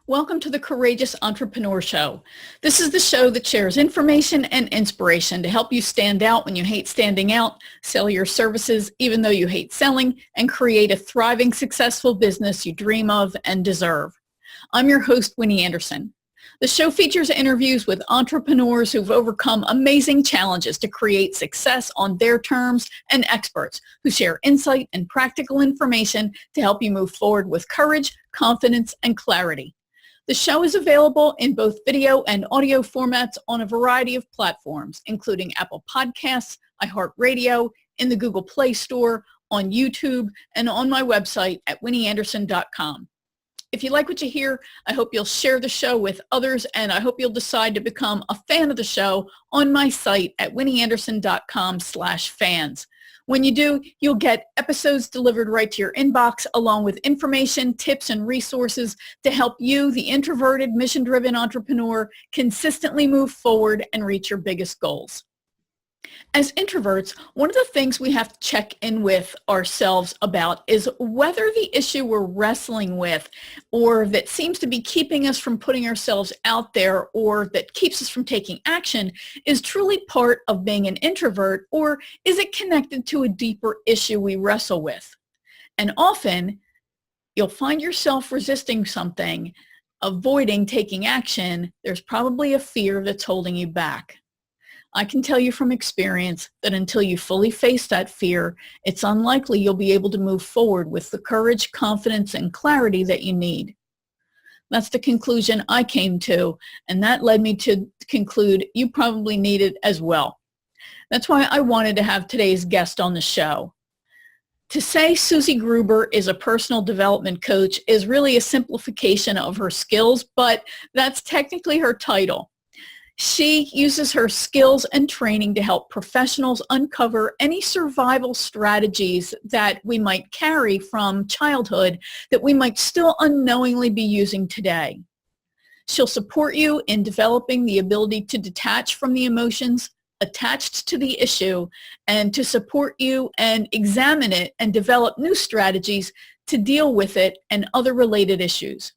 Welcome to the Courageous Entrepreneur Show. This is the show that shares information and inspiration to help you stand out when you hate standing out, sell your services even though you hate selling, and create a thriving, successful business you dream of and deserve. I'm your host, Winnie Anderson. The show features interviews with entrepreneurs who've overcome amazing challenges to create success on their terms and experts who share insight and practical information to help you move forward with courage, confidence, and clarity. The show is available in both video and audio formats on a variety of platforms, including Apple Podcasts, iHeartRadio, in the Google Play Store, on YouTube, and on my website at winnieanderson.com. If you like what you hear, I hope you'll share the show with others, and I hope you'll decide to become a fan of the show on my site at winnieanderson.com/fans. When you do, you'll get episodes delivered right to your inbox, along with information, tips, and resources to help you, the introverted, mission-driven entrepreneur, consistently move forward and reach your biggest goals. As introverts, one of the things we have to check in with ourselves about is whether the issue we're wrestling with or that seems to be keeping us from putting ourselves out there or that keeps us from taking action is truly part of being an introvert, or is it connected to a deeper issue we wrestle with? And often, you'll find yourself resisting something, avoiding taking action. There's probably a fear that's holding you back. I can tell you from experience that until you fully face that fear, it's unlikely you'll be able to move forward with the courage, confidence, and clarity that you need. That's the conclusion I came to, and that led me to conclude you probably need it as well. That's why I wanted to have today's guest on the show. To say Suzie Gruber is a personal development coach is really a simplification of her skills, but that's technically her title. She uses her skills and training to help professionals uncover any survival strategies that we might carry from childhood that we might still unknowingly be using today. She'll support you in developing the ability to detach from the emotions attached to the issue and to support you and examine it and develop new strategies to deal with it and other related issues.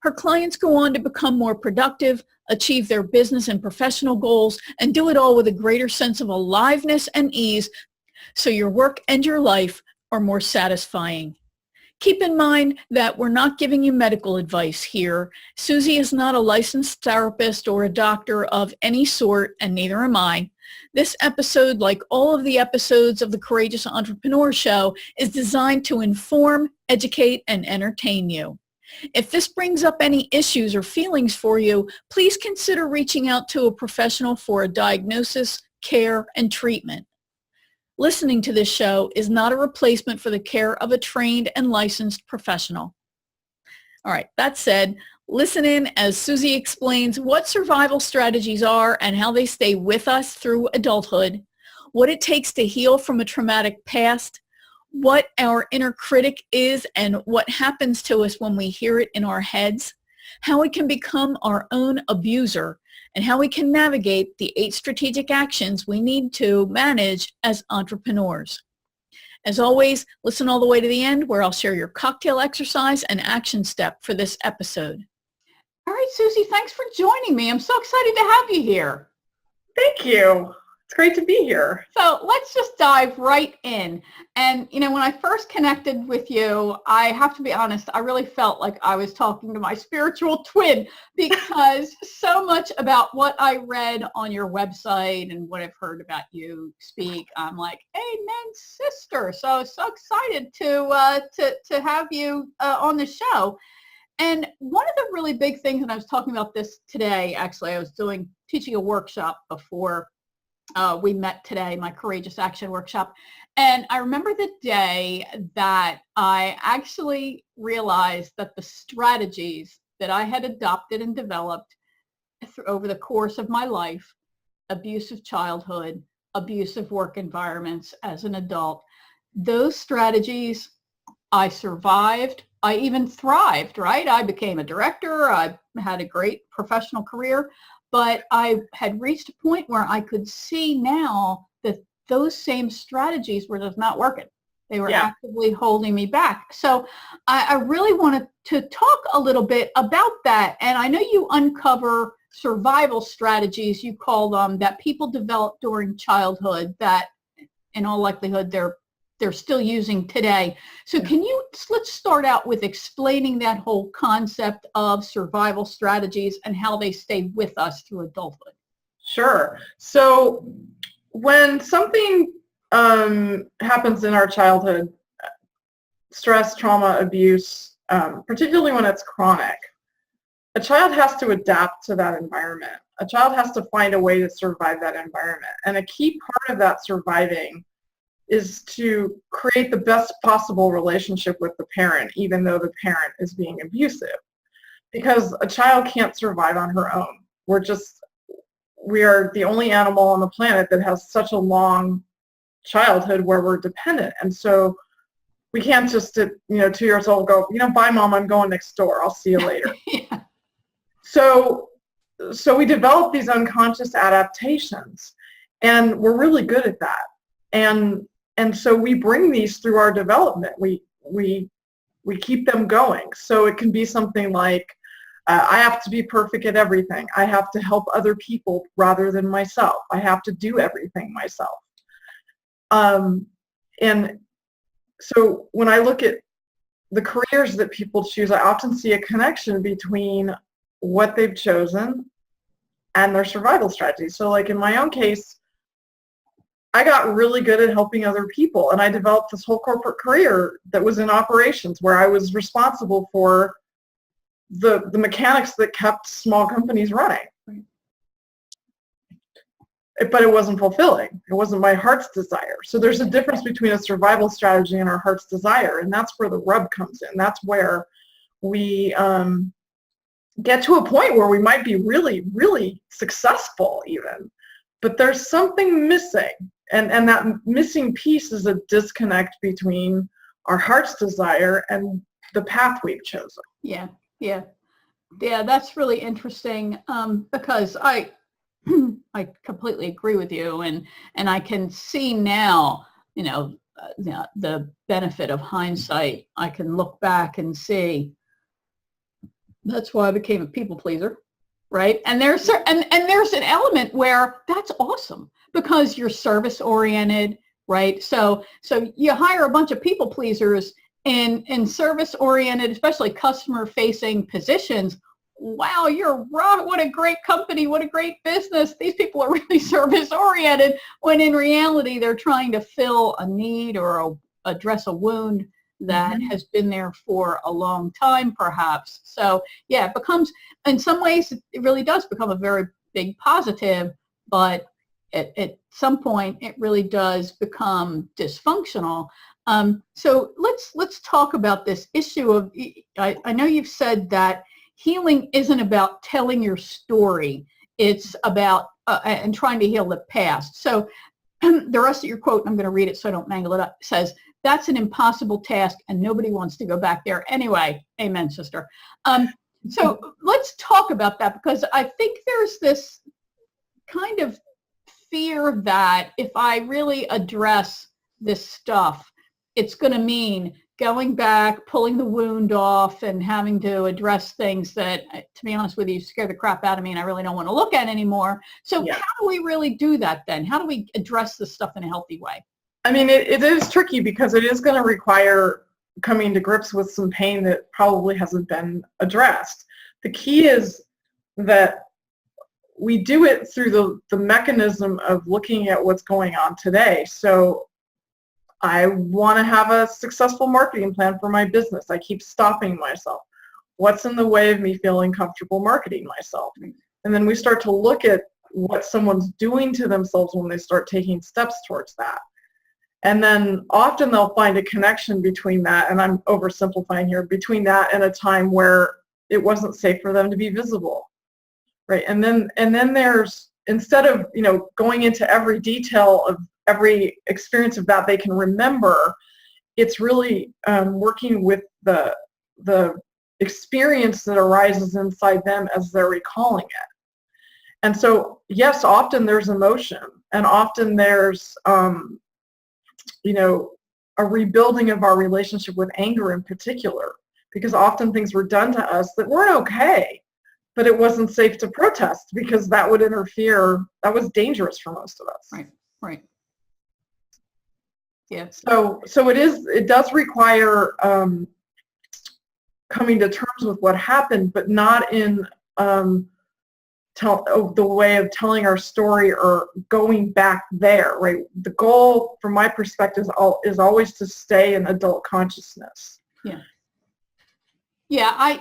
Her clients go on to become more productive, achieve their business and professional goals, and do it all with a greater sense of aliveness and ease, so your work and your life are more satisfying. Keep in mind that we're not giving you medical advice here. Suzie is not a licensed therapist or a doctor of any sort, and neither am I. This episode, like all of the episodes of the Courageous Entrepreneur Show, is designed to inform, educate, and entertain you. If this brings up any issues or feelings for you, please consider reaching out to a professional for a diagnosis, care, and treatment. Listening to this show is not a replacement for the care of a trained and licensed professional. All right, that said, listen in as Suzie explains what survival strategies are and how they stay with us through adulthood, what it takes to heal from a traumatic past, what our inner critic is and what happens to us when we hear it in our heads, how we can become our own abuser, and how we can navigate the 8 strategic actions we need to manage as entrepreneurs. As always, listen all the way to the end where I'll share your cocktail exercise and action step for this episode. All right, Suzie, thanks for joining me. I'm so excited to have you here. Thank you. It's great to be here. So let's just dive right in. And, when I first connected with you, I have to be honest, I really felt like I was talking to my spiritual twin because so much about what I read on your website and what I've heard about you speak, I'm like, amen, sister. So I was so excited to have you on the show. And one of the really big things, and I was talking about this today, actually, I was teaching a workshop before we met today, my Courageous Action workshop. And I remember the day that I actually realized that the strategies that I had adopted and developed over the course of my life, abusive childhood, abusive work environments as an adult, those strategies, I survived. I even thrived, right? I became a director. I had a great professional career. But I had reached a point where I could see now that those same strategies were just not working. They were Yeah. actively holding me back. So I really wanted to talk a little bit about that. And I know you uncover survival strategies, you call them, that people develop during childhood that in all likelihood they're still using today. So let's start out with explaining that whole concept of survival strategies and how they stay with us through adulthood. Sure. So when something happens in our childhood, stress, trauma, abuse, particularly when it's chronic, a child has to adapt to that environment. A child has to find a way to survive that environment. And a key part of that surviving is to create the best possible relationship with the parent, even though the parent is being abusive. Because a child can't survive on her own. We are the only animal on the planet that has such a long childhood where we're dependent. And so we can't just at 2 years old go, bye mom, I'm going next door. I'll see you later. Yeah. So we develop these unconscious adaptations, and we're really good at that. And so we bring these through our development. We keep them going. So it can be something like, I have to be perfect at everything. I have to help other people rather than myself. I have to do everything myself. And so when I look at the careers that people choose, I often see a connection between what they've chosen and their survival strategy. So like in my own case, I got really good at helping other people, and I developed this whole corporate career that was in operations where I was responsible for the mechanics that kept small companies running. But it wasn't fulfilling. It wasn't my heart's desire. So there's a difference between a survival strategy and our heart's desire, and that's where the rub comes in. That's where we get to a point where we might be really, really successful even, but there's something missing. And that missing piece is a disconnect between our heart's desire and the path we've chosen. Yeah, that's really interesting, because I completely agree with you, and I can see now, the benefit of hindsight. I can look back and see that's why I became a people pleaser, right? And there's an element where that's awesome because you're service oriented, right? So you hire a bunch of people pleasers in service oriented, especially customer facing positions. Wow, you're right. What a great company. What a great business. These people are really service oriented, when in reality, they're trying to fill a need or address a wound that has been there for a long time, perhaps. So yeah, it becomes, in some ways, it really does become a very big positive, but at some point, it really does become dysfunctional. So let's talk about this issue of, I know you've said that healing isn't about telling your story. It's about and trying to heal the past. So the rest of your quote, I'm going to read it so I don't mangle it up, says, "That's an impossible task and nobody wants to go back there anyway." Amen, sister. So let's talk about that, because I think there's this kind of fear that if I really address this stuff, it's going to mean going back, pulling the wound off, and having to address things that, to be honest with you, scare the crap out of me and I really don't want to look at anymore. So how do we really do that then? How do we address this stuff in a healthy way? I mean, it is tricky because it is going to require coming to grips with some pain that probably hasn't been addressed. The key is that we do it through the mechanism of looking at what's going on today. So I want to have a successful marketing plan for my business. I keep stopping myself. What's in the way of me feeling comfortable marketing myself? And then we start to look at what someone's doing to themselves when they start taking steps towards that. And then often they'll find a connection between that, and I'm oversimplifying here, between that and a time where it wasn't safe for them to be visible, right? And then there's, instead of going into every detail of every experience of that they can remember, it's really working with the experience that arises inside them as they're recalling it. And so yes, often there's emotion, and often there's a rebuilding of our relationship with anger in particular, because often things were done to us that weren't okay, but it wasn't safe to protest because that would interfere. That was dangerous for most of us. Right, right. Yeah. So it does require coming to terms with what happened, but not in the way of telling our story or going back there, right? The goal, from my perspective, is always to stay in adult consciousness. Yeah. Yeah,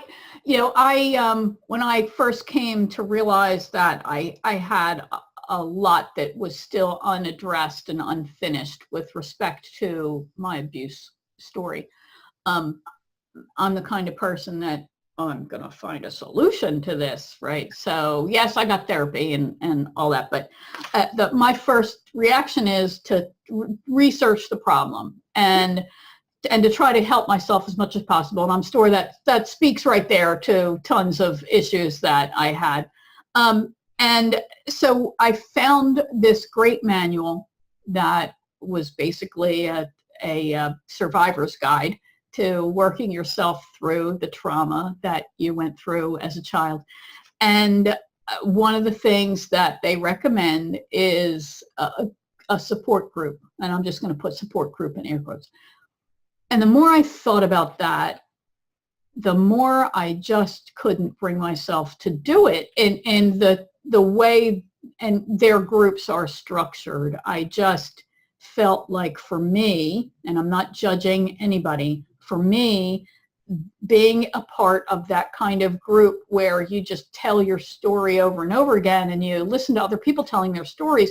when I first came to realize that I had a lot that was still unaddressed and unfinished with respect to my abuse story. I'm the kind of person that I'm going to find a solution to this, right? So yes, I got therapy and all that, but my first reaction is to research the problem and to try to help myself as much as possible. And I'm sure that speaks right there to tons of issues that I had. And so I found this great manual that was basically a survivor's guide to working yourself through the trauma that you went through as a child. And one of the things that they recommend is a support group. And I'm just going to put support group in air quotes. And the more I thought about that, the more I just couldn't bring myself to do it in the way and their groups are structured. I just felt like, for me, and I'm not judging anybody, for me, being a part of that kind of group where you just tell your story over and over again and you listen to other people telling their stories,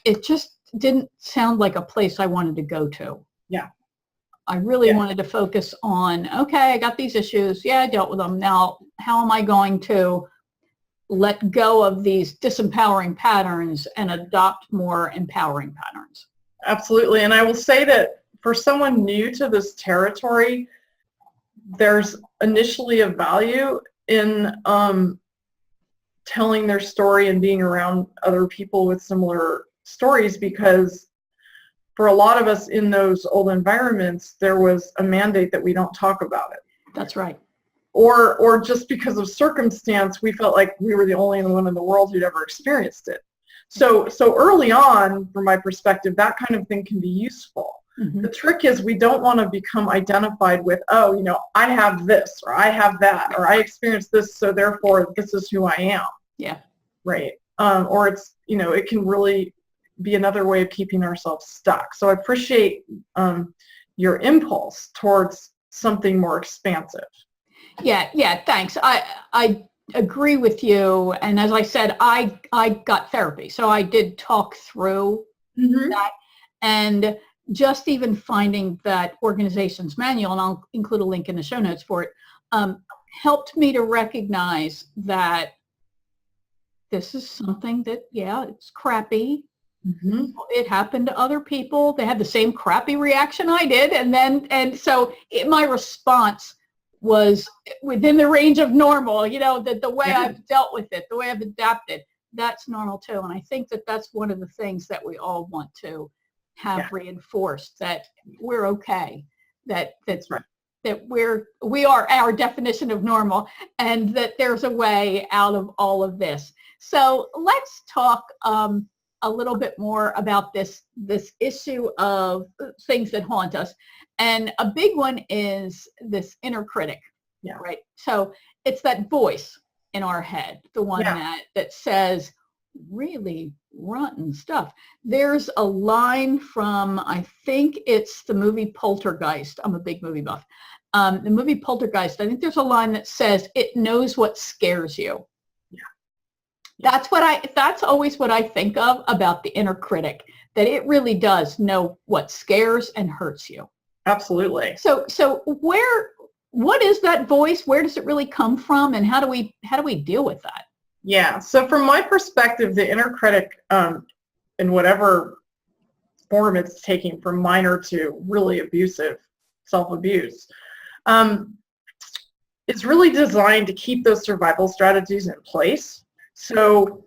it just didn't sound like a place I wanted to go to. Yeah. I really wanted to focus on, okay, I got these issues. Yeah, I dealt with them. Now, how am I going to let go of these disempowering patterns and adopt more empowering patterns? Absolutely. And I will say that for someone new to this territory, there's initially a value in telling their story and being around other people with similar stories, because for a lot of us in those old environments, there was a mandate that we don't talk about it. That's right. Or just because of circumstance, we felt like we were the only one in the world who'd ever experienced it. So early on, from my perspective, that kind of thing can be useful. Mm-hmm. The trick is we don't want to become identified with, oh, I have this, or I have that, or I experienced this, so therefore this is who I am. Yeah. Right. Or it's, it can really be another way of keeping ourselves stuck. So I appreciate your impulse towards something more expansive. Yeah, thanks. I agree with you. And as I said, I got therapy. So I did talk through that. And just even finding that organization's manual, and I'll include a link in the show notes for it, helped me to recognize that this is something that, it's crappy. Mm-hmm. It happened to other people. They had the same crappy reaction I did. And so my response was within the range of normal, that the way I've dealt with it, the way I've adapted, that's normal too. And I think that that's one of the things that we all want to have reinforced, that we're okay, that's right, that we are our definition of normal, and that there's a way out of all of this. So let's talk a little bit more about this issue of things that haunt us. And a big one is this inner critic, right? So it's that voice in our head, the one that says really rotten stuff. There's a line from, I think it's the movie Poltergeist. I'm a big movie buff. The movie Poltergeist, I think there's a line that says, it knows what scares you. That's always what I think of about the inner critic, that it really does know what scares and hurts you. Absolutely. So what is that voice? Where does it really come from? And how do we deal with that? Yeah. So from my perspective, the inner critic, in whatever form it's taking, from minor to really abusive self-abuse, it's really designed to keep those survival strategies in place. So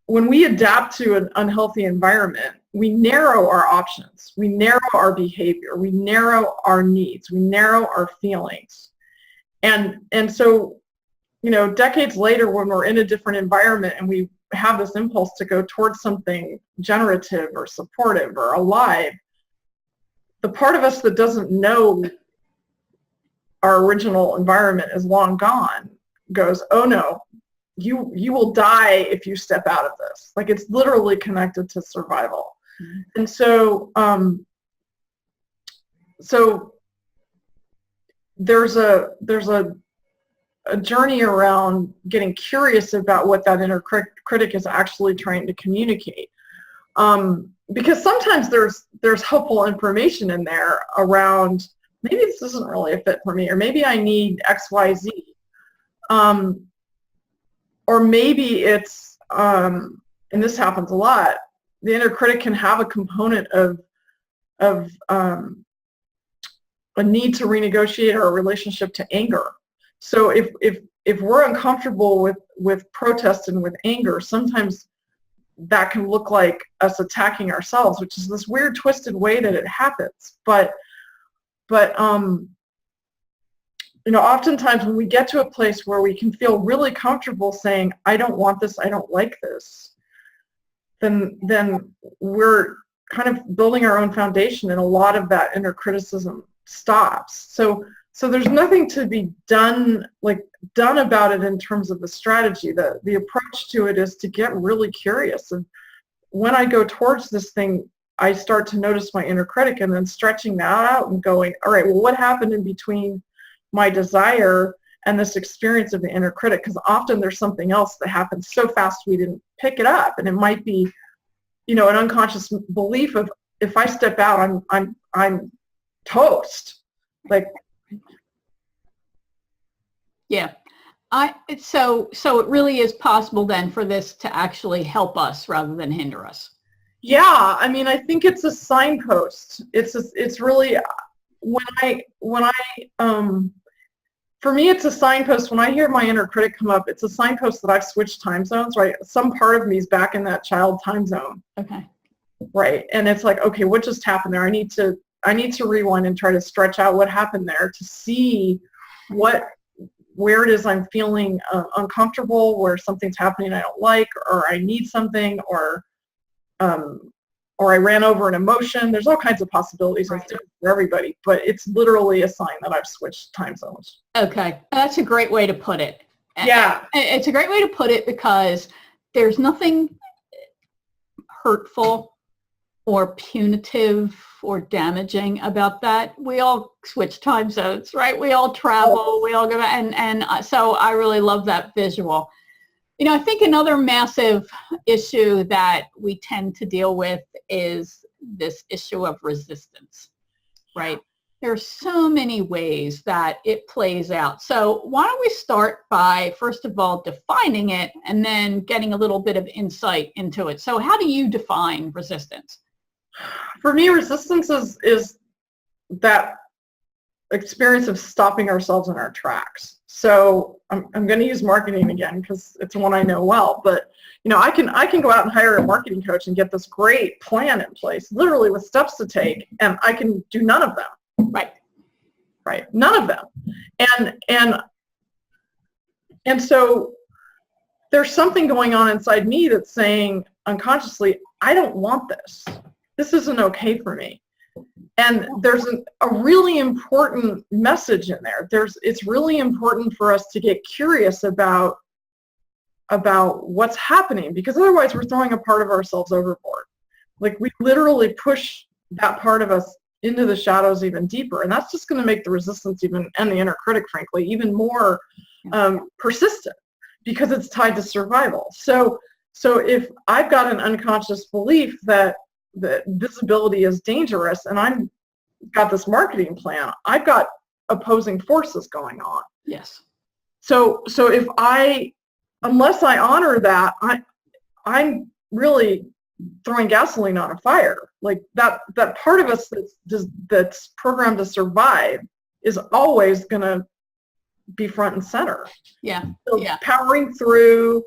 when we adapt to an unhealthy environment, we narrow our options, we narrow our behavior, we narrow our needs, we narrow our feelings. And so, you know, decades later when we're in a different environment and we have this impulse to go towards something generative or supportive or alive, the part of us that doesn't know our original environment is long gone goes, oh no, you will die if you step out of this. Like, it's literally connected to survival. Mm-hmm. And so there's a journey around getting curious about what that inner critic is actually trying to communicate. Because sometimes there's helpful information in there around, maybe this isn't really a fit for me, or maybe I need X, Y, Z. Or maybe it's, and this happens a lot, the inner critic can have a component of a need to renegotiate our relationship to anger. So if we're uncomfortable with protest and with anger, sometimes that can look like us attacking ourselves, which is this weird twisted way that it happens. But you know, oftentimes when we get to a place where we can feel really comfortable saying, I don't want this, I don't like this, then we're kind of building our own foundation, and a lot of that inner criticism stops. So there's nothing to be done about it in terms of the strategy. The approach to it is to get really curious. And when I go towards this thing, I start to notice my inner critic, and then stretching that out and going, all right, well, what happened in between my desire and this experience of the inner critic? Because often there's something else that happens so fast we didn't pick it up, and it might be, you know, an unconscious belief of, if I step out, I'm toast. Like, yeah. So it really is possible then for this to actually help us rather than hinder us. Yeah, I mean, I think it's a signpost. It's really, for me, it's a signpost. When I hear my inner critic come up, it's a signpost that I've switched time zones, right? Some part of me is back in that child time zone. Okay. Right. And it's like, okay, what just happened there? I need to rewind and try to stretch out what happened there to see where it is I'm feeling uncomfortable, where something's happening I don't like, or I need something, or I ran over an emotion. There's all kinds of possibilities. Right. It's different for everybody, but it's literally a sign that I've switched time zones. Okay. That's a great way to put it. Yeah. It's a great way to put it, because there's nothing hurtful or punitive or damaging about that. We all switch time zones, right? We all travel, we all go back, and so I really love that visual. You know, I think another massive issue that we tend to deal with is this issue of resistance, right? There's so many ways that it plays out. So why don't we start by, first of all, defining it, and then getting a little bit of insight into it. So how do you define resistance? For me, resistance is that experience of stopping ourselves in our tracks. So I'm going to use marketing again because it's one I know well. But you know, I can go out and hire a marketing coach and get this great plan in place, literally with steps to take, and I can do none of them. Right. None of them. And so there's something going on inside me that's saying unconsciously, I don't want this. This isn't okay for me. And there's a really important message in there. It's really important for us to get curious about what's happening, because otherwise we're throwing a part of ourselves overboard. Like, we literally push that part of us into the shadows even deeper, and that's just going to make the resistance and the inner critic, frankly, even more persistent, because it's tied to survival. So if I've got an unconscious belief that visibility is dangerous, and I've got this marketing plan, I've got opposing forces going on. Yes. So unless I honor that, I'm really throwing gasoline on a fire. Like, that part of us that's programmed to survive is always going to be front and center. Yeah. So yeah. Powering through,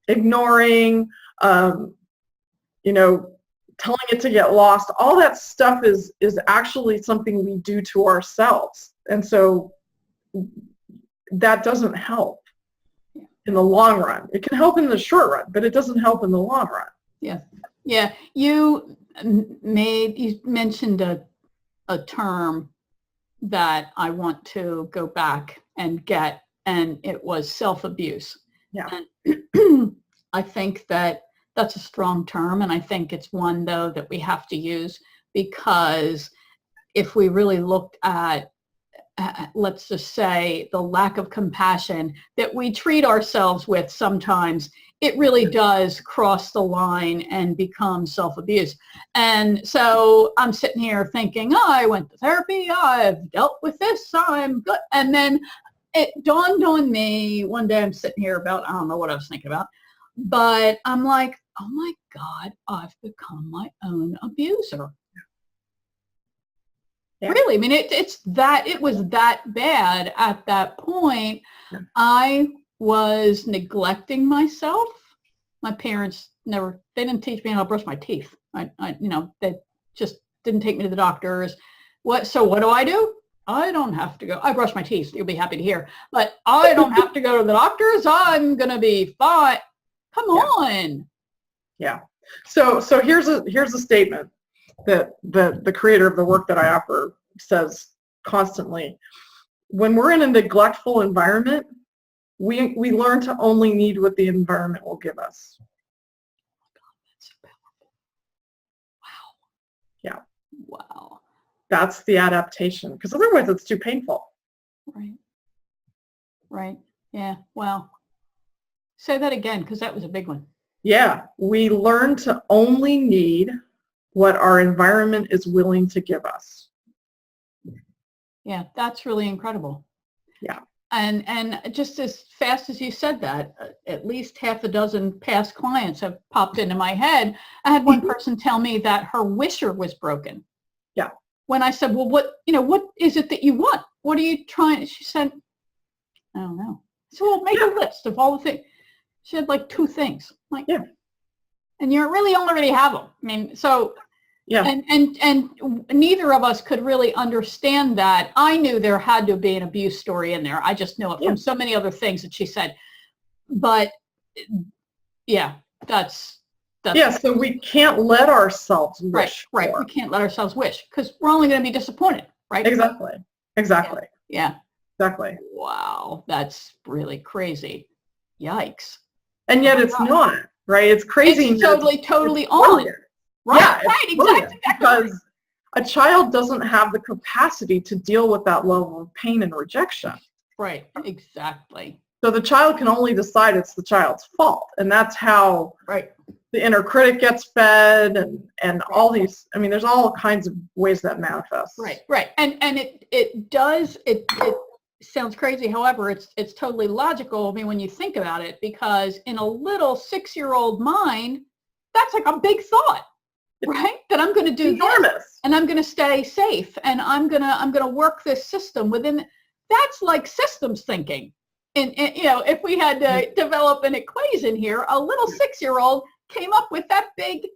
ignoring, telling it to get lost, all that stuff is actually something we do to ourselves. And so that doesn't help in the long run. It can help in the short run, but it doesn't help in the long run. Yeah. Yeah. You mentioned a term that I want to go back and get, and it was self-abuse. Yeah. And I think that that's a strong term, and I think it's one, though, that we have to use, because if we really looked at, let's just say, the lack of compassion that we treat ourselves with sometimes, it really does cross the line and become self-abuse. And so I'm sitting here thinking, oh, I went to therapy, I've dealt with this, I'm good. And then it dawned on me one day, I'm sitting here about, I don't know what I was thinking about, but I'm like, oh my God, I've become my own abuser. Yeah. Really, I mean, it was that bad at that point. Yeah. I was neglecting myself. My parents they didn't teach me how to brush my teeth. They just didn't take me to the doctors. So what do? I don't have to go. I brush my teeth. You'll be happy to hear. But I don't have to go to the doctors. I'm going to be fine. Come on. Yeah. So here's a statement that the creator of the work that I offer says constantly. When we're in a neglectful environment, we learn to only need what the environment will give us. Oh my God, that's so powerful. Wow. Yeah. Wow. That's the adaptation, because otherwise it's too painful. Right. Right. Yeah. Wow. Say that again, because that was a big one. Yeah. We learn to only need what our environment is willing to give us. Yeah, that's really incredible. Yeah. And just as fast as you said that, at least half a dozen past clients have popped into my head. I had one person tell me that her wisher was broken. Yeah. When I said, well, what is it that you want? What are you trying? She said, I don't know. So we'll make a list of all the things. She had like 2 things. Like, yeah. And you really already have them. I mean, so, yeah. And neither of us could really understand that. I knew there had to be an abuse story in there. I just knew it from so many other things that she said. But yeah, that's so we can't let ourselves wish. Right. We can't let ourselves wish, because we're only going to be disappointed, right? Exactly. Yeah. Exactly. Wow, that's really crazy. Yikes. And yet it's not, right? It's crazy. It's totally on. Right, yeah, right, exactly. Because a child doesn't have the capacity to deal with that level of pain and rejection. Right, exactly. So the child can only decide it's the child's fault. And that's how the inner critic gets fed and all these, I mean, there's all kinds of ways that manifests. Right. And it sounds crazy. However, it's totally logical. I mean, when you think about it, because in a little 6-year-old mind, that's like a big thought, right? That I'm going to do this, and I'm going to stay safe, and I'm going to work this system within. That's like systems thinking. And if we had to develop an equation here, a little 6-year-old came up with that big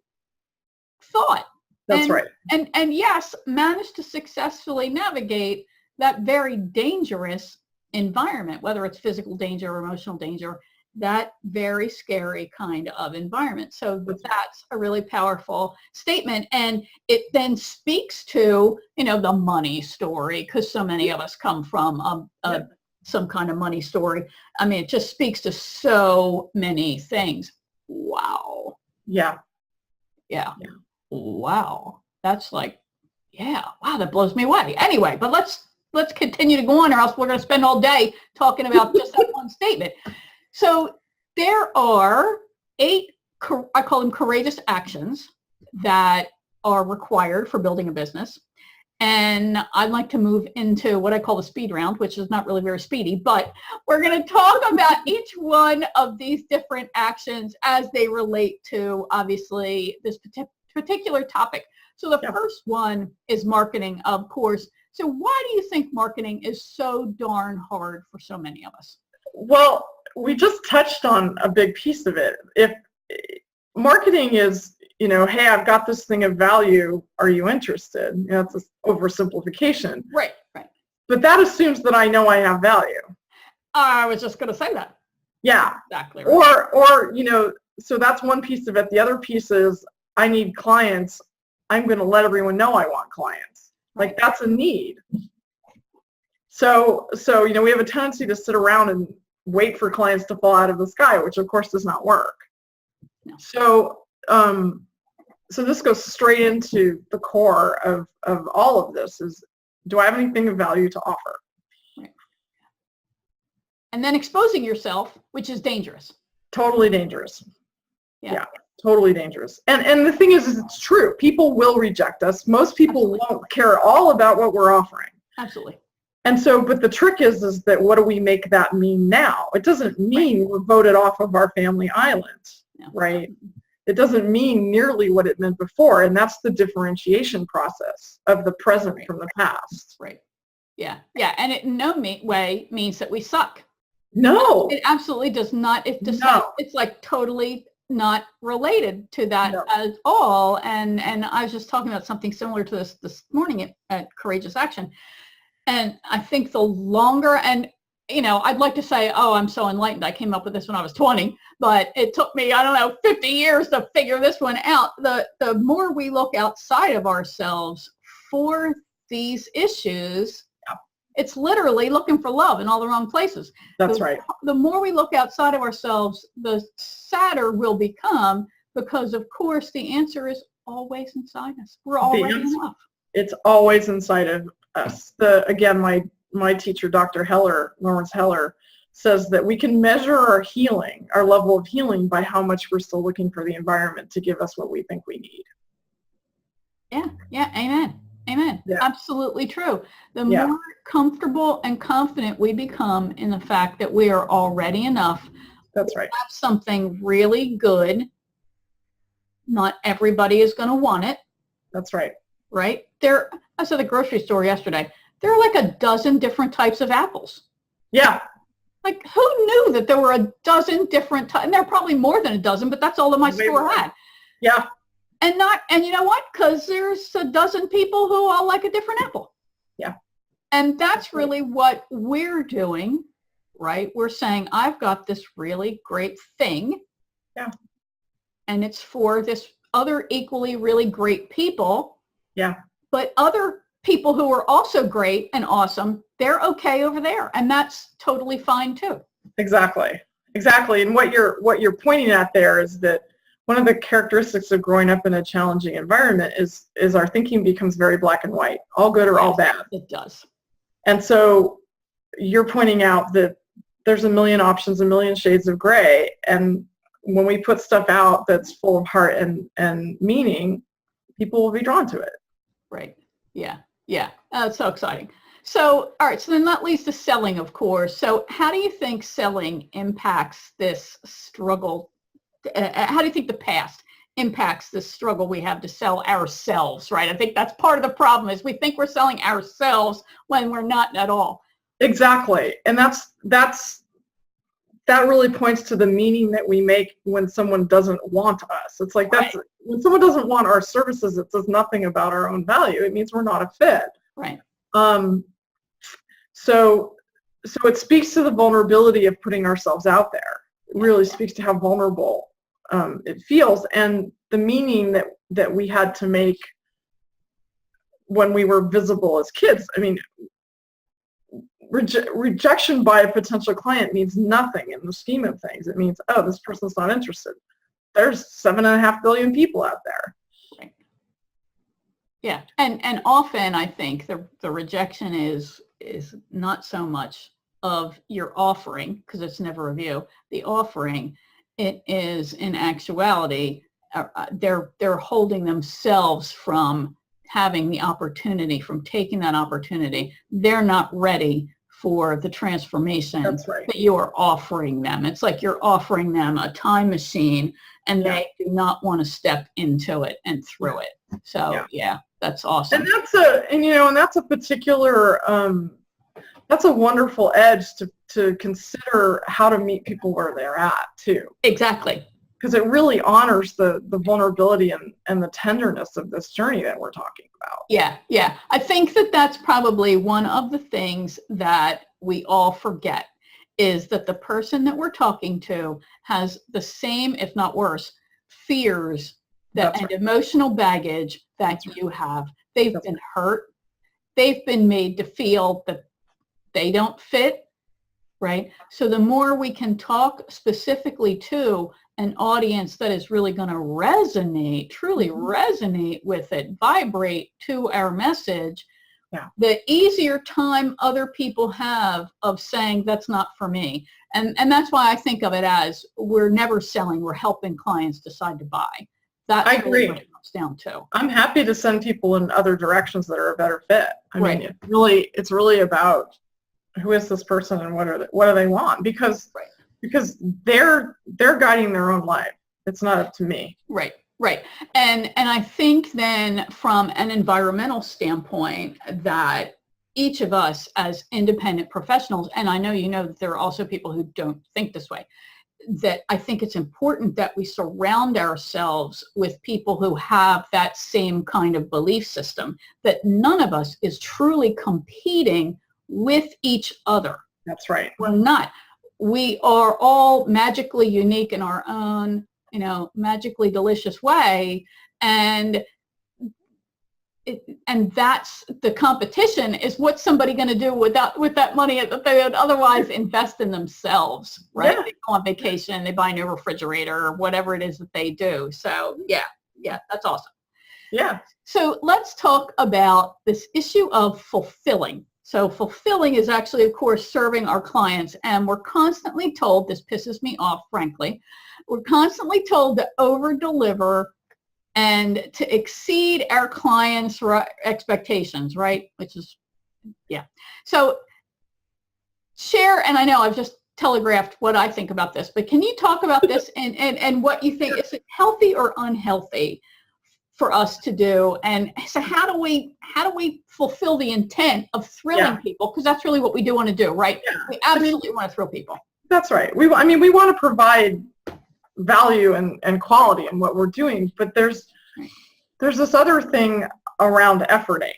thought. That's right. And yes, managed to successfully navigate that very dangerous environment, whether it's physical danger or emotional danger, that very scary kind of environment. So that's a really powerful statement. And it then speaks to, the money story, because so many of us come from some kind of money story. I mean, it just speaks to so many things. Wow. Yeah. Wow. That's like, wow, that blows me away. Anyway, but let's continue to go on, or else we're going to spend all day talking about just that one statement. So there are 8, I call them courageous actions, that are required for building a business. And I'd like to move into what I call the speed round, which is not really very speedy, but we're going to talk about each one of these different actions as they relate to, obviously, this particular topic. So the first one is marketing, of course. So why do you think marketing is so darn hard for so many of us? Well, we just touched on a big piece of it. If marketing is hey, I've got this thing of value. Are you interested? It's an oversimplification. Right, right. But that assumes that I know I have value. I was just going to say that. Yeah. Exactly right. Or, so that's one piece of it. The other piece is I need clients. I'm going to let everyone know I want clients. Right. Like that's a need. So, we have a tendency to sit around and wait for clients to fall out of the sky, which of course does not work. No. So this goes straight into the core of all of this is, do I have anything of value to offer? Right. And then exposing yourself, which is dangerous. Totally dangerous. Yeah. Totally dangerous. And the thing is it's true. People will reject us. Most people Absolutely. won't care all about what we're offering. Absolutely. And so, but the trick is that what do we make that mean now? It doesn't mean we're voted off of our family island, right? It doesn't mean nearly what it meant before. And that's the differentiation process of the present from the past. Right. Yeah. Yeah. And it in no way means that we suck. No. It absolutely does not. It's like totally not related to that at all. And I was just talking about something similar to this morning at Courageous Action. And I think the longer, and I'd like to say, oh, I'm so enlightened. I came up with this when I was 20, but it took me, 50 years to figure this one out. The more we look outside of ourselves for these issues, it's literally looking for love in all the wrong places. That's right. The more we look outside of ourselves, the sadder we'll become, because of course the answer is always inside us. We're already enough. It's always inside of us. Again, my teacher, Dr. Lawrence Heller, says that we can measure our healing, our level of healing, by how much we're still looking for the environment to give us what we think we need. Yeah, amen. Yeah. Absolutely true. The Yeah. more comfortable and confident we become in the fact that we are already enough. That's right. Have something really good. Not everybody is going to want it. That's right. Right? I was at the grocery store yesterday. There are like a dozen different types of apples. Yeah. Like, who knew that there were a dozen different types? And there are probably more than a dozen, but that's all that my store had. Yeah. And you know what? Because there's a dozen people who all like a different apple. Yeah. And that's really what we're doing, right? We're saying, I've got this really great thing. Yeah. And it's for this other equally really great people. Yeah. But other people who are also great and awesome, they're okay over there. And that's totally fine too. Exactly. And what you're pointing at there is that one of the characteristics of growing up in a challenging environment is our thinking becomes very black and white, all good or all bad. It does. And so you're pointing out that there's a million options, a million shades of gray. And when we put stuff out that's full of heart and meaning, people will be drawn to it. Right. Yeah. That's so exciting. So, all right. So then that leads to selling, of course. So how do you think selling impacts this struggle? How do you think the past impacts the struggle we have to sell ourselves, right? I think that's part of the problem is we think we're selling ourselves when we're not at all. Exactly. And that really points to the meaning that we make when someone doesn't want us. It's like that's when someone doesn't want our services, it says nothing about our own value. It means we're not a fit. Right. So it speaks to the vulnerability of putting ourselves out there. It really speaks to how vulnerable it feels, and the meaning that we had to make when we were visible as kids. I mean, rejection by a potential client means nothing in the scheme of things. It means, oh, this person's not interested. There's 7.5 billion people out there. Right. Yeah, and often I think the rejection is not so much of your offering, because it's never of you, the offering. It is in actuality, they're holding themselves from having the opportunity, from taking that opportunity. They're not ready for the transformation that you're offering them. It's like you're offering them a time machine and they do not want to step into it and through it. So that's awesome. And that's a particular, that's a wonderful edge to consider how to meet people where they're at too. Exactly. because it really honors the vulnerability and the tenderness of this journey that we're talking about. Yeah, yeah. I think that that's probably one of the things that we all forget, is that the person that we're talking to has the same, if not worse, fears and emotional baggage that you have. They've been hurt. They've been made to feel that they don't fit, right? So the more we can talk specifically to an audience that is really going to resonate, truly resonate with it, vibrate to our message, the easier time other people have of saying that's not for me. And that's why I think of it as we're never selling, we're helping clients decide to buy. That's I agree. what it comes down to. I'm happy to send people in other directions that are a better fit. I mean, it's really about who is this person and what do they want, because they're guiding their own life. It's not up to me. Right. And I think then from an environmental standpoint that each of us as independent professionals, and I know you know that there are also people who don't think this way, that I think it's important that we surround ourselves with people who have that same kind of belief system, that none of us is truly competing with each other. That's right. We're not. We are all magically unique in our own, magically delicious way. And that's the competition, is what's somebody going to do with that money that they would otherwise invest in themselves, right? Yeah. They go on vacation, they buy a new refrigerator or whatever it is that they do. So yeah, that's awesome. Yeah. So let's talk about this issue of fulfilling. So fulfilling is actually, of course, serving our clients. And we're constantly told, this pisses me off, frankly, we're constantly told to over-deliver and to exceed our clients' expectations, right? Which is, So share, and I know I've just telegraphed what I think about this, but can you talk about this and what you think? Is it healthy or unhealthy for us to do? And so how do we fulfill the intent of thrilling people? Because that's really what we do want to do, right? Yeah. We absolutely want to thrill people. That's right. We want to provide value and quality in what we're doing, but there's this other thing around efforting,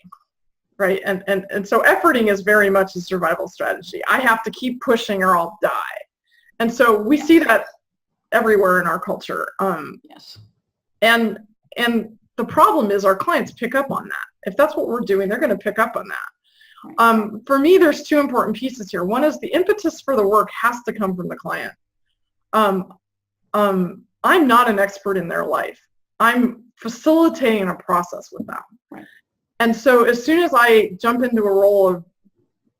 right? And so efforting is very much a survival strategy. I have to keep pushing or I'll die. And so we see that everywhere in our culture. And the problem is our clients pick up on that. If that's what we're doing, they're going to pick up on that. For me, there's two important pieces here. One is the impetus for the work has to come from the client. I'm not an expert in their life. I'm facilitating a process with them. Right. And so as soon as I jump into a role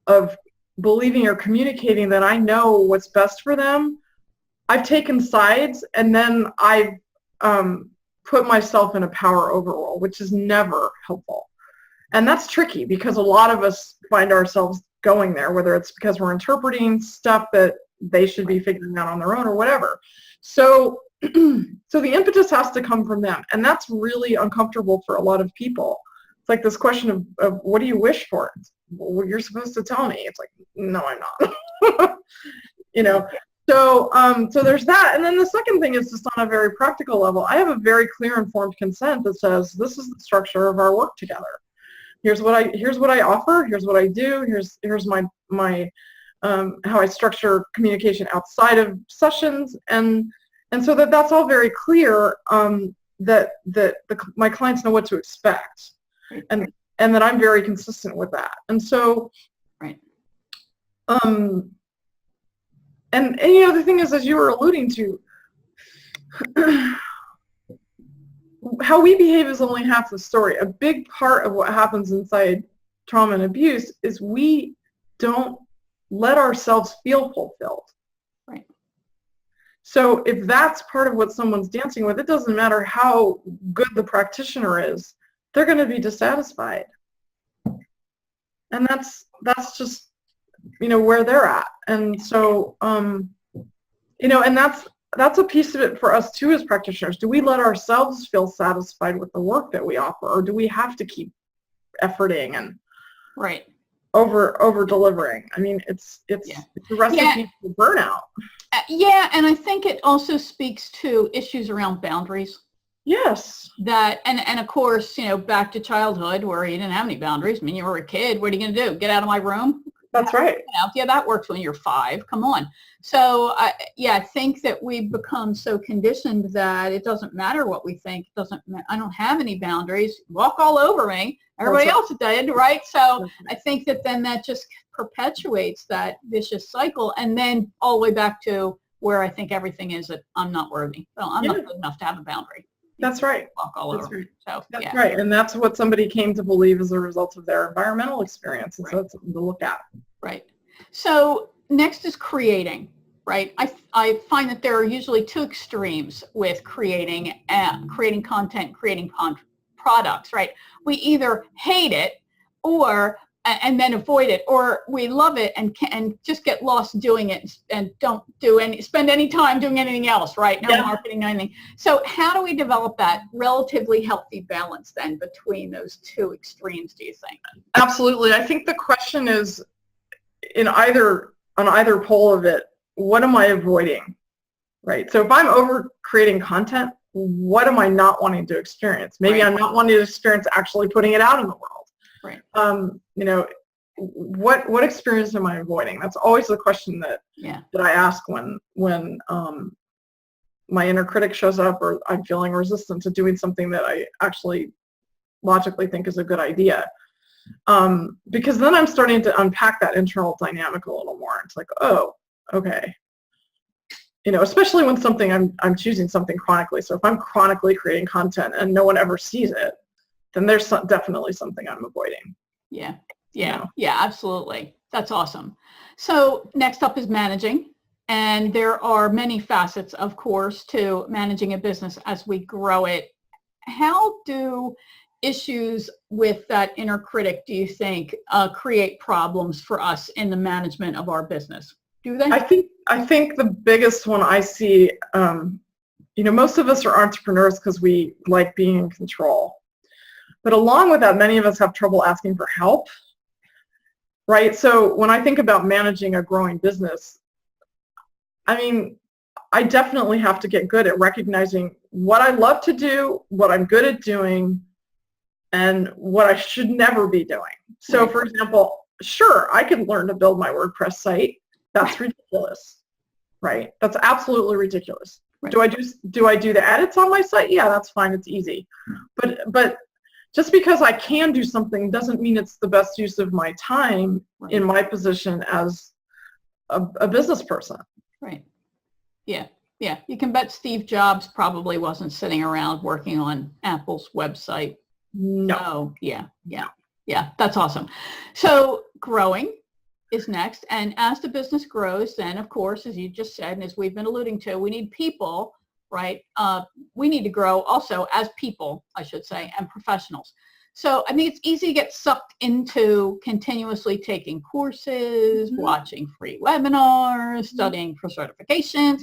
of believing or communicating that I know what's best for them, I've taken sides, and then I've put myself in a power over role, which is never helpful. And that's tricky because a lot of us find ourselves going there, whether it's because we're interpreting stuff that they should be figuring out on their own or whatever. So the impetus has to come from them, and that's really uncomfortable for a lot of people. It's like this question of what do you wish for? Well, you're supposed to tell me. It's like, no, I'm not. So there's that. And then the second thing is just on a very practical level. I have a very clear informed consent that says this is the structure of our work together. Here's what I offer. Here's what I do. Here's my how I structure communication outside of sessions, and so that's all very clear, that my clients know what to expect, and that I'm very consistent with that. And so, and the thing is, as you were alluding to, how we behave is only half the story. A big part of what happens inside trauma and abuse is we don't let ourselves feel fulfilled. Right. So if that's part of what someone's dancing with, it doesn't matter how good the practitioner is, they're going to be dissatisfied. And that's just, where they're at. And so, and that's a piece of it for us too as practitioners. Do we let ourselves feel satisfied with the work that we offer, or do we have to keep efforting and over delivering? I mean, it's a recipe for burnout. Yeah, and I think it also speaks to issues around boundaries. Yes. That, and of course, back to childhood where you didn't have any boundaries. I mean, you were a kid. What are you going to do? Get out of my room? That's right. Yeah, that works when you're 5. Come on. So, I think that we've become so conditioned that it doesn't matter what we think. I don't have any boundaries. Walk all over me. Everybody else did, right? So I think then that just perpetuates that vicious cycle, and then all the way back to where I think everything is that I'm not worthy. Well, I'm not good enough to have a boundary. That's right. Walk all over. Right. So, that's right. And that's what somebody came to believe as a result of their environmental experience. And so it's something to look at. Right. So next is creating, right? I find that there are usually 2 extremes with creating content, creating products, right? We either hate it and then avoid it, or we love it and just get lost doing it and don't spend any time doing anything else, right? No marketing, no anything. So how do we develop that relatively healthy balance then between those 2 extremes, do you think? Absolutely. I think the question is on either pole of it, what am I avoiding, right? So if I'm over creating content, what am I not wanting to experience? Maybe I'm not wanting to experience actually putting it out in the world. Right. What experience am I avoiding? That's always the question that I ask when my inner critic shows up, or I'm feeling resistant to doing something that I actually logically think is a good idea. Because then I'm starting to unpack that internal dynamic a little more. It's like, oh, okay. Especially when I'm choosing something chronically. So if I'm chronically creating content and no one ever sees it, then there's definitely something I'm avoiding. Yeah, absolutely. That's awesome. So next up is managing. And there are many facets, of course, to managing a business as we grow it. How do issues with that inner critic, do you think, create problems for us in the management of our business? Do they? I think the biggest one I see, most of us are entrepreneurs because we like being in control. But along with that, many of us have trouble asking for help, right? So when I think about managing a growing business, I definitely have to get good at recognizing what I love to do, what I'm good at doing, and what I should never be doing. So for example, sure, I could learn to build my WordPress site. That's ridiculous, right? That's absolutely ridiculous. Right. Do I do the edits on my site? Yeah, that's fine. It's easy. But just because I can do something doesn't mean it's the best use of my time in my position as a business person. Right. Yeah. You can bet Steve Jobs probably wasn't sitting around working on Apple's website. No. Yeah. That's awesome. So growing is next. And as the business grows, then of course, as you just said, and as we've been alluding to, we need people, right? We need to grow also as people, I should say, and professionals. So I think it's easy to get sucked into continuously taking courses, watching free webinars, studying for certifications.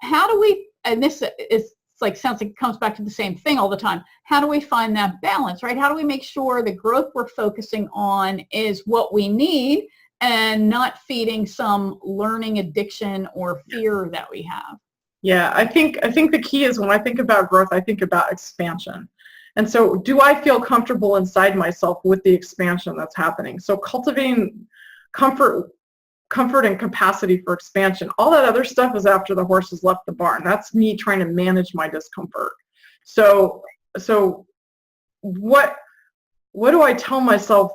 How do we, and this is sounds like it comes back to the same thing all the time. How do we find that balance, right? How do we make sure the growth we're focusing on is what we need and not feeding some learning addiction or fear that we have? Yeah, I think the key is when I think about growth, I think about expansion. And so do I feel comfortable inside myself with the expansion that's happening? So cultivating comfort and capacity for expansion. All that other stuff is after the horse has left the barn. That's me trying to manage my discomfort. So what do I tell myself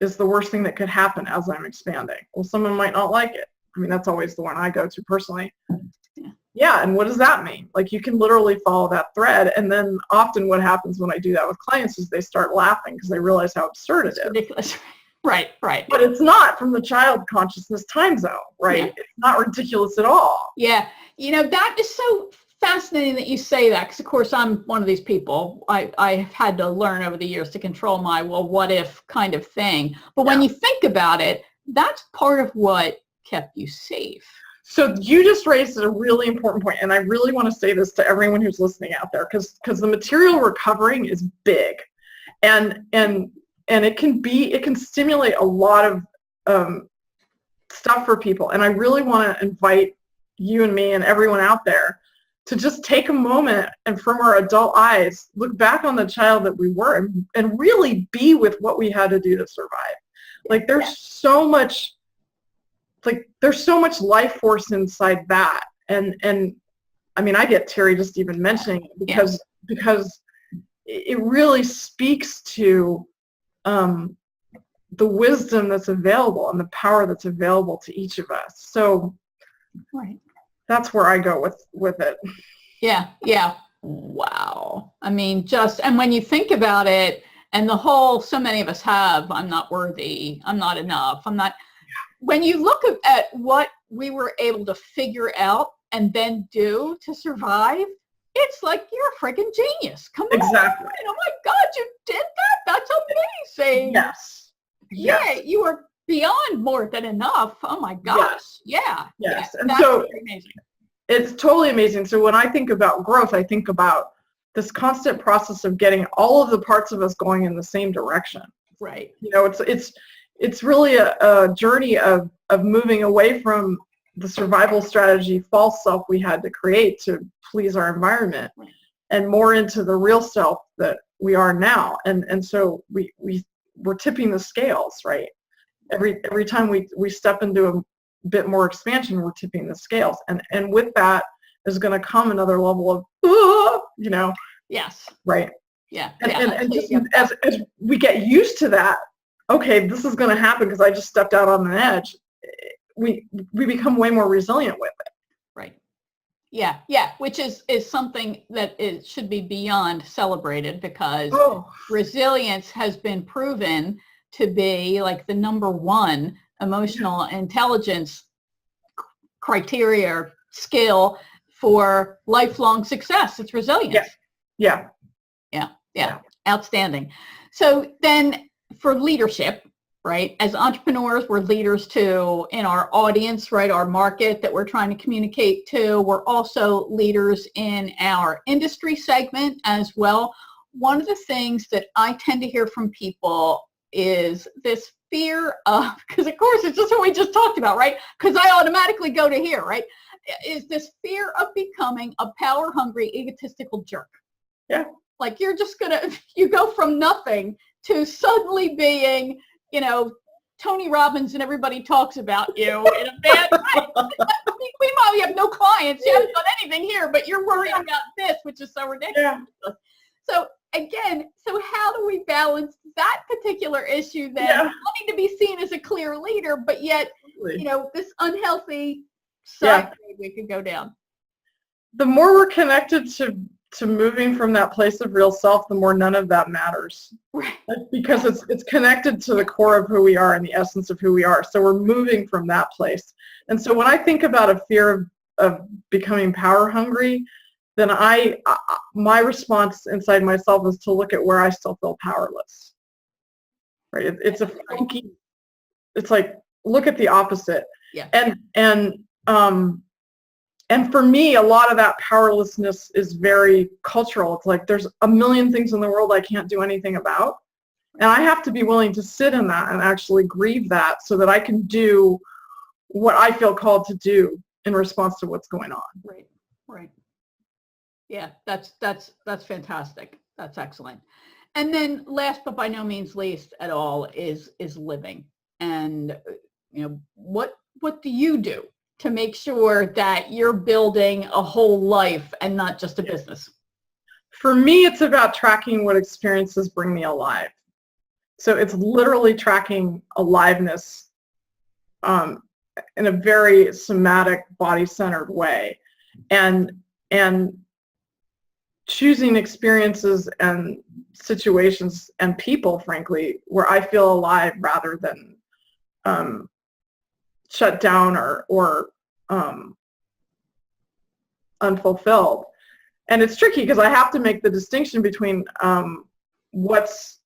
is the worst thing that could happen as I'm expanding? Well, someone might not like it. That's always the one I go to personally. Yeah, and what does that mean? You can literally follow that thread, and then often what happens when I do that with clients is they start laughing because they realize how absurd it is. Ridiculous. Right. But it's not from the child consciousness time zone, right? Yeah. It's not ridiculous at all. Yeah. That is so fascinating that you say that, because of course I'm one of these people. I've had to learn over the years to control my, well, what if kind of thing. But when you think about it, that's part of what kept you safe. So you just raised a really important point, and I really want to say this to everyone who's listening out there, because the material recovering is big, and it can stimulate a lot of stuff for people. And I really want to invite you and me and everyone out there to just take a moment and from our adult eyes, look back on the child that we were and really be with what we had to do to survive. Like there's so much life force inside that. And I mean, I get teary just even mentioning it because it really speaks to the wisdom that's available and the power that's available to each of us. So that's where I go with it. Yeah. Wow. I mean, and when you think about it, and so many of us have, I'm not worthy, I'm not enough, when you look at what we were able to figure out and then do to survive, it's like, you're a freaking genius. Come on. Exactly. Oh my God, you did that? That's amazing. Yes. Yeah, you are beyond more than enough. Oh my gosh. Yes. Yeah. And so amazing. It's totally amazing. So when I think about growth, I think about this constant process of getting all of the parts of us going in the same direction. Right. You know, it's really a journey of moving away from the survival strategy, false self we had to create to please our environment, and more into the real self that we are now. And so we're tipping the scales, right? Every time we step into a bit more expansion, we're tipping the scales, and with that is going to come another level of Yes, right, and just as we get used to that, okay, this is going to happen because I just stepped out on an edge, we become way more resilient with it. Right. Yeah, which is something that should be beyond celebrated, because resilience has been proven to be like the number one emotional intelligence criteria skill for lifelong success. It's resilience. Yeah. Outstanding. So then for leadership, right, as entrepreneurs, we're leaders too in our audience, right, our market that we're trying to communicate to. We're also leaders in our industry segment as well. One of the things that I tend to hear from people is this fear of, because of course it's just what we just talked about, right? Because I automatically go to here, right? Is this fear of becoming a power-hungry, egotistical jerk. Yeah. Like you go from nothing to suddenly being, Tony Robbins and everybody talks about you in a bad way. Meanwhile, you have no clients, you haven't done anything here, but you're worried about this, which is so ridiculous. Yeah. So again, how do we balance that particular issue then, wanting to be seen as a clear leader, but yet, this unhealthy side we could go down? The more we're connected to moving from that place of real self, the more none of that matters. Right. Because it's connected to the core of who we are and the essence of who we are. So we're moving from that place. And so when I think about a fear of becoming power hungry, then my response inside myself is to look at where I still feel powerless. Right? It's like, look at the opposite. Yeah. And for me, a lot of that powerlessness is very cultural. It's like there's a million things in the world I can't do anything about. And I have to be willing to sit in that and actually grieve that so that I can do what I feel called to do in response to what's going on. Right. Yeah, that's fantastic. That's excellent. And then last but by no means least at all is living. And what do you do to make sure that you're building a whole life and not just a business? For me, it's about tracking what experiences bring me alive. So it's literally tracking aliveness in a very somatic, body-centered way, and choosing experiences and situations and people, frankly, where I feel alive rather than shut down or unfulfilled. And it's tricky because I have to make the distinction between what's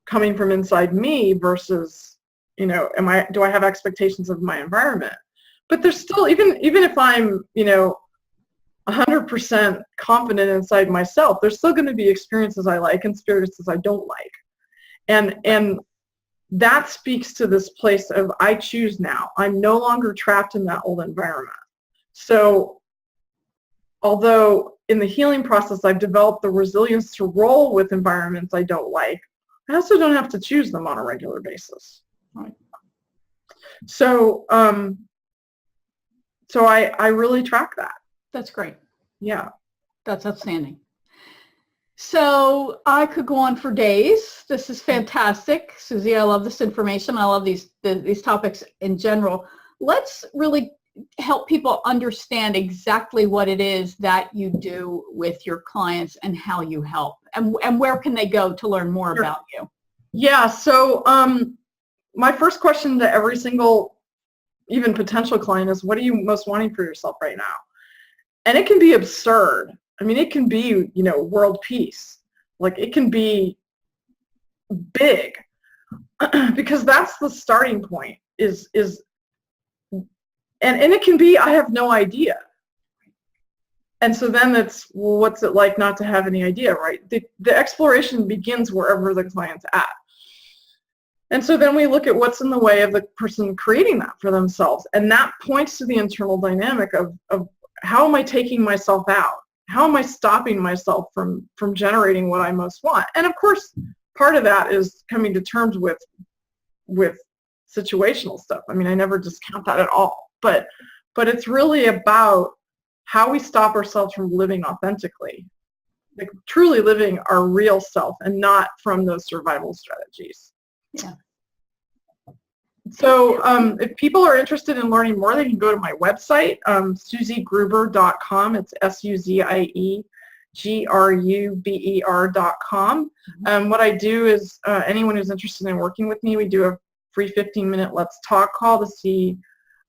coming from inside me versus, do I have expectations of my environment? But there's still, even if I'm, 100% confident inside myself, there's still going to be experiences I like and experiences I don't like. And that speaks to this place of I choose now. I'm no longer trapped in that old environment. So although in the healing process I've developed the resilience to roll with environments I don't like, I also don't have to choose them on a regular basis. Right. So so I really track that. That's great. Yeah. That's outstanding. So I could go on for days. This is fantastic. Suzie, I love this information. I love these topics in general. Let's really help people understand exactly what it is that you do with your clients and how you help. And where can they go to learn more about you? Yeah, so my first question to every single, even potential client is, what are you most wanting for yourself right now? And it can be absurd. I mean, it can be, world peace. Like, it can be big because that's the starting point and it can be, I have no idea. And so then it's, well, what's it like not to have any idea, right? The exploration begins wherever the client's at. And so then we look at what's in the way of the person creating that for themselves. And that points to the internal dynamic of how am I taking myself out? How am I stopping myself from generating what I most want? And of course, part of that is coming to terms with situational stuff. I mean, I never discount that at all. But it's really about how we stop ourselves from living authentically, like truly living our real self and not from those survival strategies. Yeah. So if people are interested in learning more, they can go to my website, suziegruber.com. It's SUZIEGRUBER.com. What I do is anyone who's interested in working with me, we do a free 15-minute Let's Talk call to see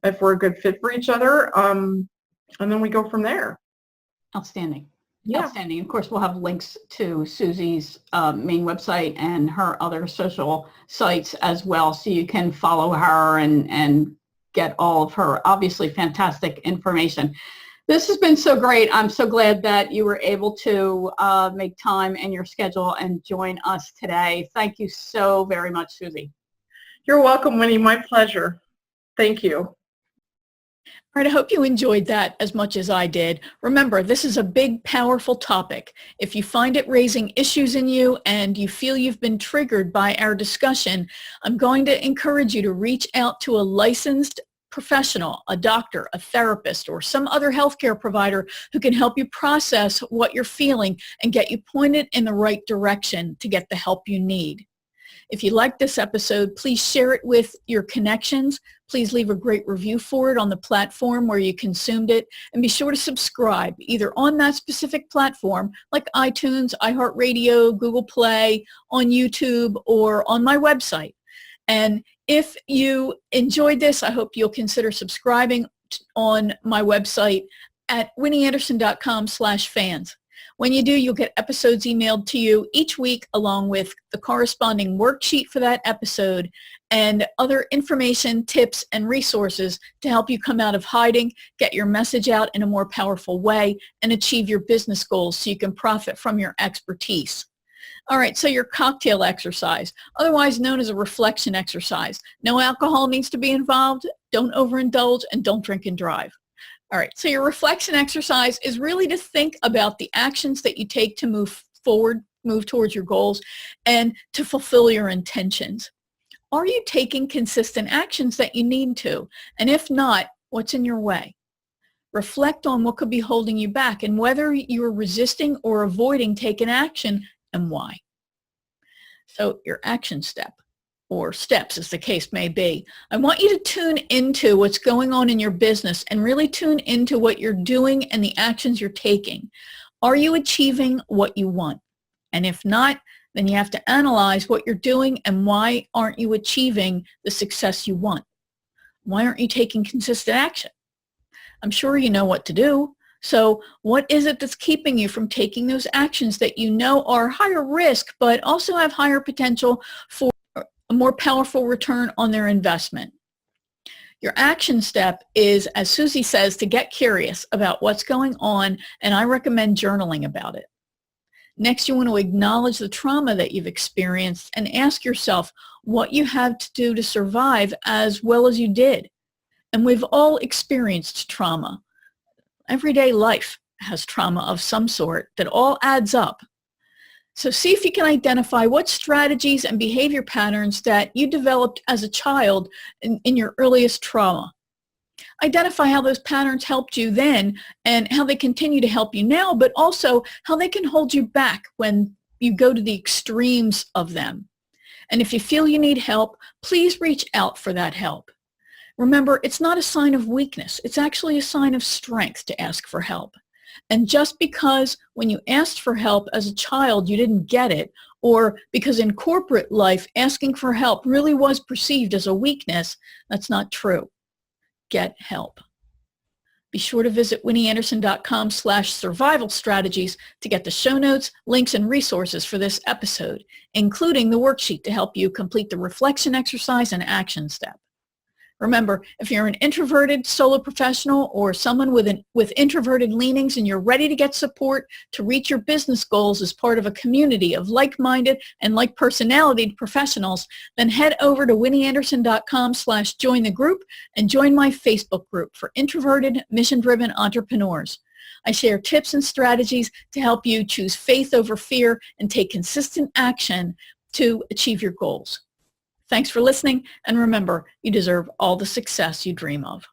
if we're a good fit for each other. And then we go from there. Outstanding. Yeah. Outstanding. Of course, we'll have links to Suzie's main website and her other social sites as well, so you can follow her and get all of her obviously fantastic information. This has been so great. I'm so glad that you were able to make time in your schedule and join us today. Thank you so very much, Suzie. You're welcome, Winnie. My pleasure. Thank you. All right, I hope you enjoyed that as much as I did. Remember, this is a big, powerful topic. If you find it raising issues in you and you feel you've been triggered by our discussion, I'm going to encourage you to reach out to a licensed professional, a doctor, a therapist, or some other healthcare provider who can help you process what you're feeling and get you pointed in the right direction to get the help you need. If you liked this episode, please share it with your connections. Please leave a great review for it on the platform where you consumed it, and be sure to subscribe either on that specific platform like iTunes, iHeartRadio, Google Play, on YouTube, or on my website. And if you enjoyed this, I hope you'll consider subscribing on my website at winnieanderson.com/fans. When you do, you'll get episodes emailed to you each week along with the corresponding worksheet for that episode and other information, tips, and resources to help you come out of hiding, get your message out in a more powerful way, and achieve your business goals so you can profit from your expertise. All right, so your cocktail exercise, otherwise known as a reflection exercise. No alcohol needs to be involved, don't overindulge, and don't drink and drive. All right, so your reflection exercise is really to think about the actions that you take to move forward, move towards your goals, and to fulfill your intentions. Are you taking consistent actions that you need to? And if not, what's in your way? Reflect on what could be holding you back and whether you're resisting or avoiding taking action and why. So your action step, or steps as the case may be. I want you to tune into what's going on in your business and really tune into what you're doing and the actions you're taking. Are you achieving what you want? And if not, then you have to analyze what you're doing and why aren't you achieving the success you want? Why aren't you taking consistent action? I'm sure you know what to do. So what is it that's keeping you from taking those actions that you know are higher risk but also have higher potential for a more powerful return on their investment? Your action step is, as Suzie says, to get curious about what's going on, and I recommend journaling about it. Next, you want to acknowledge the trauma that you've experienced and ask yourself what you had to do to survive as well as you did. And we've all experienced trauma. Everyday life has trauma of some sort that all adds up. So see if you can identify what strategies and behavior patterns that you developed as a child in your earliest trauma. Identify how those patterns helped you then and how they continue to help you now, but also how they can hold you back when you go to the extremes of them. And if you feel you need help, please reach out for that help. Remember, it's not a sign of weakness. It's actually a sign of strength to ask for help. And just because when you asked for help as a child, you didn't get it, or because in corporate life, asking for help really was perceived as a weakness, that's not true. Get help. Be sure to visit winnieanderson.com/survival strategies to get the show notes, links, and resources for this episode, including the worksheet to help you complete the reflection exercise and action step. Remember, if you're an introverted solo professional or someone with introverted leanings and you're ready to get support to reach your business goals as part of a community of like-minded and like-personality professionals, then head over to winnieanderson.com/join the group and join my Facebook group for introverted, mission-driven entrepreneurs. I share tips and strategies to help you choose faith over fear and take consistent action to achieve your goals. Thanks for listening, and remember, you deserve all the success you dream of.